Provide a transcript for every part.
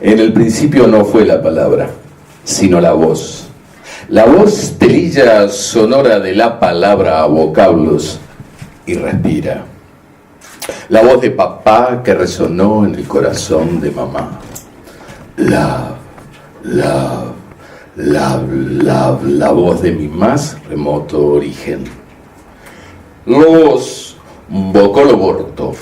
En el principio no fue la palabra, sino la voz. La voz telilla sonora de la palabra a vocablos y respira. La voz de papá que resonó en el corazón de mamá. Love, love, love, love, la voz de mi más remoto origen. Lobos, vocoloborto,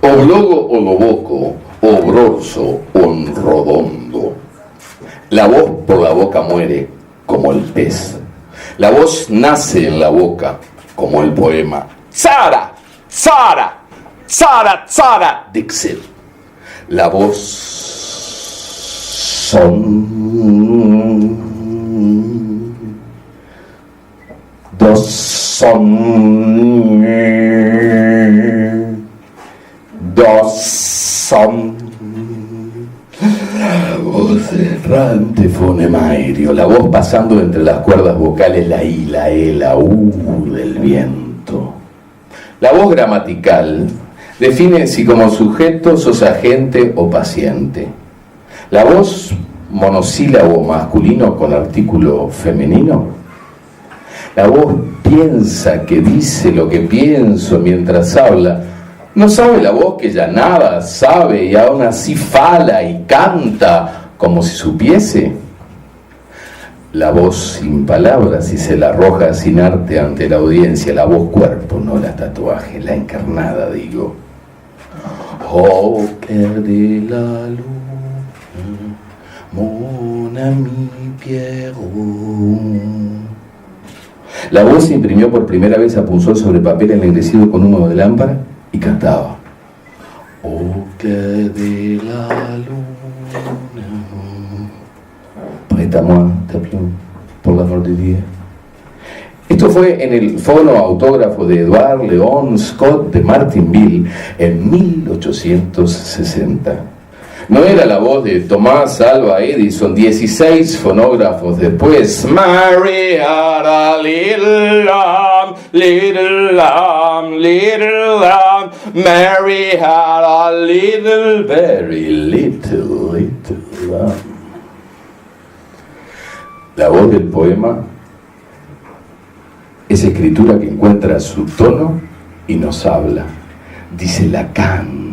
oblogo o loboco, obrorso, onrodondo. La voz por la boca muere, como el pez. La voz nace en la boca, como el poema. Tzara, tzara, tzara, tzara, Dixit. La voz son dos son la voz errante fonemario, la voz pasando entre las cuerdas vocales, la I, la E, la U del viento. La voz gramatical define si como sujeto sos agente o paciente. La voz monosílabo masculino con artículo femenino. La voz piensa que dice lo que pienso mientras habla. ¿No sabe la voz que ya nada sabe y aún así fala y canta como si supiese? La voz sin palabras y se la arroja sin arte ante la audiencia. La voz cuerpo, no la tatuaje, la encarnada, digo. Oh, que de la luz, mon ami Pierrot. La voz se imprimió por primera vez a punzón sobre papel ennegrecido con humo de lámpara y cantaba. Oh, que de la luna, prête-moi ta plume, por l'amor de Dieu. Esto fue en el fono autógrafo de Edward Leon Scott de Martinville en 1860. No era la voz de Tomás Alva Edison, 16 fonógrafos después. Mary had a little lamb, little lamb, little lamb. Mary had a little, very little, little lamb. La voz del poema es escritura que encuentra su tono y nos habla. Dice Lacan.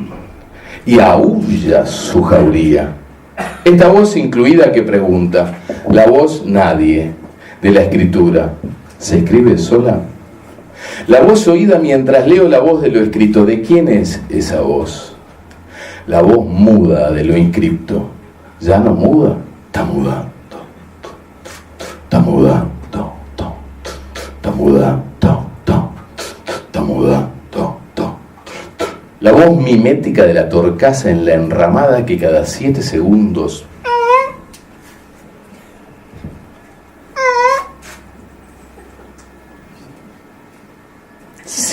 Y aúlla su jauría. Esta voz incluida que pregunta, la voz nadie de la escritura, ¿se escribe sola? La voz oída mientras leo la voz de lo escrito, ¿de quién es esa voz? La voz muda de lo inscripto, ¿ya no muda? Está mudando, está mudando, está mudando, está mudando. La voz mimética de la torcaza en la enramada que cada 7 segundos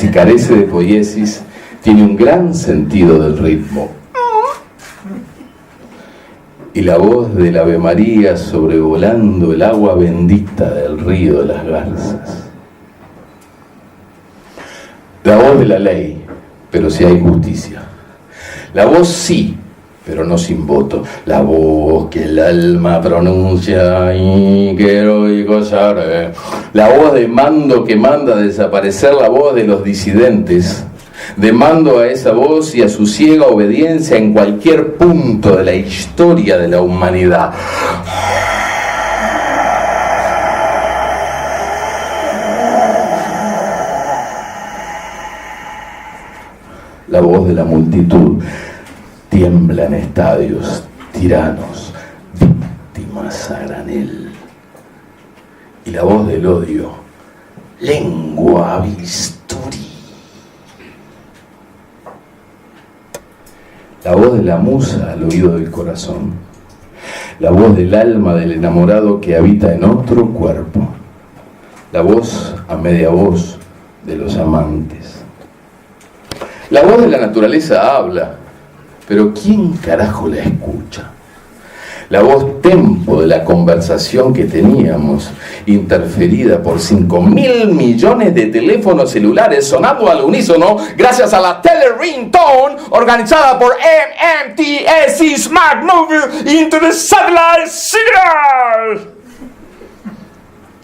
si carece de poiesis, tiene un gran sentido del ritmo. Y la voz del Ave María sobrevolando el agua bendita del río de las garzas. La voz de la ley, pero si hay justicia. La voz sí, pero no sin voto. La voz que el alma pronuncia y que heroico sabe. La voz de mando que manda a desaparecer la voz de los disidentes. De mando a esa voz y a su ciega obediencia en cualquier punto de la historia de la humanidad. La voz de la multitud tiembla en estadios, tiranos, víctimas a granel. Y la voz del odio, lengua a bisturí. La voz de la musa al oído del corazón. La voz del alma del enamorado que habita en otro cuerpo. La voz a media voz, de los amantes. La voz de la naturaleza habla, pero ¿quién carajo la escucha? La voz tempo de la conversación que teníamos, interferida por 5.000 millones de teléfonos celulares sonando al unísono gracias a la tele ringtone organizada por MMTSC Smart Move into the Satellite Signal.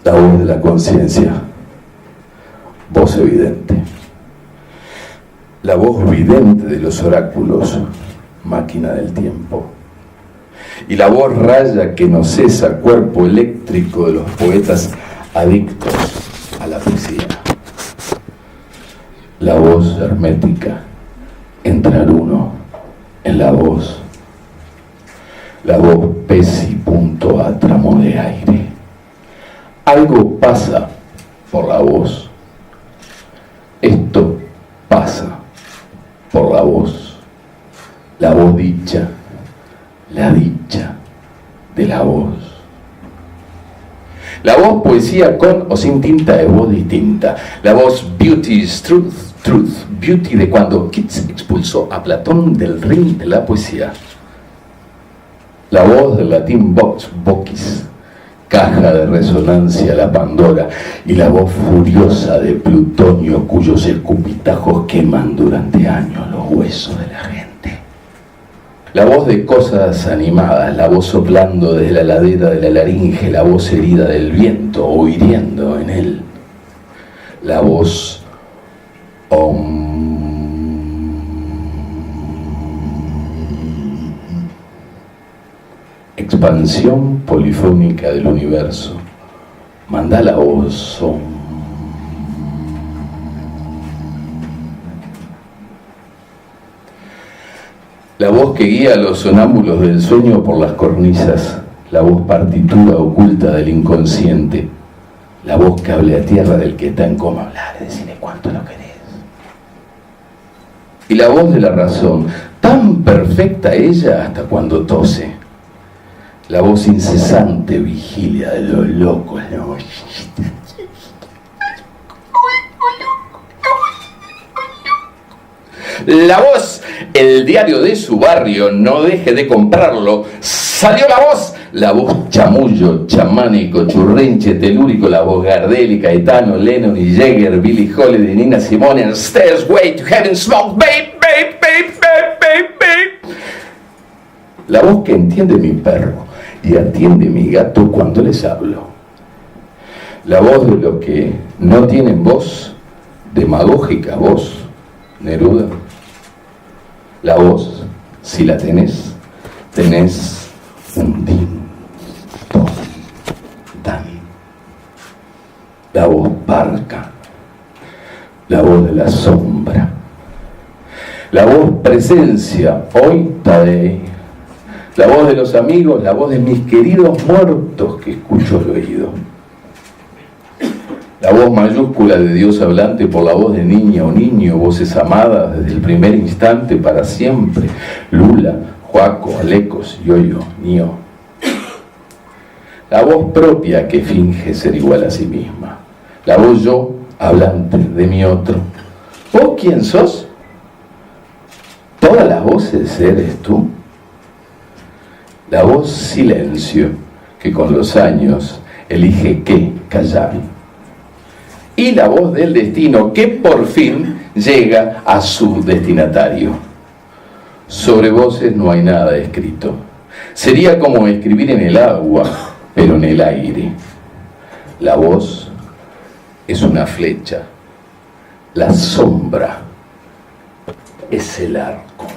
La voz de la conciencia, voz evidente. La voz vidente de los oráculos, máquina del tiempo. Y la voz raya que no cesa, cuerpo eléctrico de los poetas adictos a la poesía. La voz hermética, entrar uno en la voz. La voz pez y punto a tramo de aire. Algo pasa por la voz. Esto pasa por la voz. La voz dicha. La dicha de la voz. La voz poesía con o sin tinta de voz distinta. La voz beauty is truth, truth, beauty de cuando Keats expulsó a Platón del ring de la poesía. La voz del latín vox, vocis, caja de resonancia, la Pandora. Y la voz furiosa de Plutonio cuyos escupitajos queman durante años los huesos de la gente. La voz de cosas animadas, la voz soplando desde la ladera de la laringe, la voz herida del viento o hiriendo en él. La voz expansión polifónica del universo. Manda la voz La voz que guía a los sonámbulos del sueño por las cornisas, la voz partitura oculta del inconsciente, la voz cable a tierra del que está en coma. Hablar, decirle cuánto lo querés. Y la voz de la razón, tan perfecta ella hasta cuando tose, la voz incesante vigilia de los locos, ¿no? La voz, el diario de su barrio, no deje de comprarlo. Salió la voz chamullo, chamánico, churrinche, telúrico, la voz Gardel, Caetano, Lennon y Jagger, Billie Holiday, Nina Simone, and Stairway to Heaven, Smoke, babe, babe, babe, babe, babe, babe. La voz que entiende mi perro y atiende mi gato cuando les hablo. La voz de los que no tienen voz, demagógica voz, Neruda. La voz, si la tenés un din, don, dan. La voz parca, la voz de la sombra, la voz presencia, hoy Tadei, la voz de los amigos, la voz de mis queridos muertos que escucho al oído. La voz mayúscula de Dios hablante por la voz de niña o niño, voces amadas desde el primer instante para siempre. Lula, Joaco, Alecos, Yoyo, Nio. La voz propia que finge ser igual a sí misma. La voz yo, hablante de mi otro. ¿Vos quién sos? ¿Todas las voces eres tú? La voz silencio, que con los años elige qué callar. Y la voz del destino, que por fin llega a su destinatario. Sobre voces no hay nada escrito. Sería como escribir en el agua, pero en el aire. La voz es una flecha. La sombra es el arco.